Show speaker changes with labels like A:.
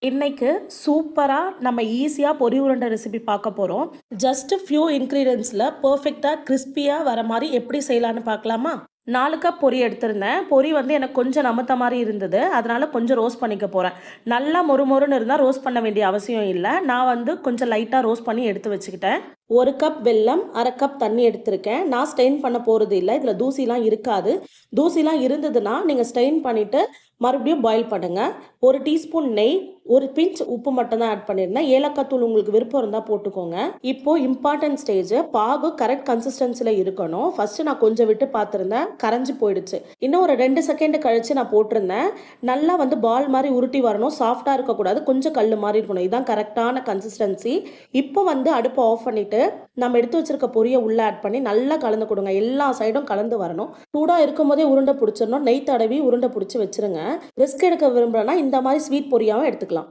A: இன்னைக்கு சூப்பராக நம்ம ஈஸியாக பொரி உருண்டை ரெசிபி பார்க்க போகிறோம். ஜஸ்ட் ஃபியூ இன்க்ரீடியன்ஸில் பர்ஃபெக்டாக கிறிஸ்பியாக வர மாதிரி எப்படி செய்யலான்னு பார்க்கலாமா? 4 கப் பொரி எடுத்திருந்தேன். பொரி வந்து எனக்கு கொஞ்சம் நமத்த மாதிரி இருந்தது, அதனால கொஞ்சம் ரோஸ்ட் பண்ணிக்க போகிறேன். நல்லா மொறுமொறுன்னு இருந்தால் ரோஸ்ட் பண்ண வேண்டிய அவசியம் இல்லை. நான் வந்து கொஞ்சம் லைட்டாக ரோஸ்ட் பண்ணி எடுத்து வச்சுக்கிட்டேன். 1 கப் வெல்லம், 1/2 கப் தண்ணி எடுத்திருக்கேன். நான் ஸ்டெயின் பண்ண போகிறது இல்லை, இதில் தூசிலாம் இருக்காது. தூசிலாம் இருந்ததுன்னா நீங்கள் ஸ்டெயின் பண்ணிவிட்டு மறுபடியும் பாயில் பண்ணுங்கள். 1 டீஸ்பூன் நெய், 1 பிஞ்ச் உப்பு மட்டும் தான் ஆட் பண்ணியிருந்தேன். ஏலக்காய் தூள் உங்களுக்கு விருப்பம் இருந்தால் போட்டுக்கோங்க. இப்போது இம்பார்ட்டன்ட் ஸ்டேஜ், பாகு கரெக்ட் கன்சிஸ்டன்சியில் இருக்கணும். ஃபஸ்ட்டு நான் கொஞ்சம் விட்டு பார்த்துருந்தேன், கரைஞ்சி போயிடுச்சு. இன்னும் ஒரு 2 செகண்ட் கழித்து நான் போட்டிருந்தேன். நல்லா வந்து பால் மாதிரி உருட்டி வரணும், சாஃப்டாக இருக்கக்கூடாது, கொஞ்சம் கல் மாதிரி இருக்கணும். இதுதான் கரெக்டான கன்சிஸ்டன்சி. இப்போ வந்து அடுப்பை ஆஃப் பண்ணிவிட்டு நம்ம எடுத்து வச்சிருக்க பொரியை உள்ளே ஆட் பண்ணி நல்லா கலந்து கொடுங்க. எல்லா சைடும் கலந்து வரணும். சூடாக இருக்கும் போதே உருண்டை பிடிச்சிடணும். நெய் தடவி உருண்டை பிடிச்சி வச்சிருங்க. ரிஸ்க் எடுக்க விரும்புகிறேன்னா இந்த மாதிரி ஸ்வீட் பொரியாகவும் எடுத்துக்கலாம்.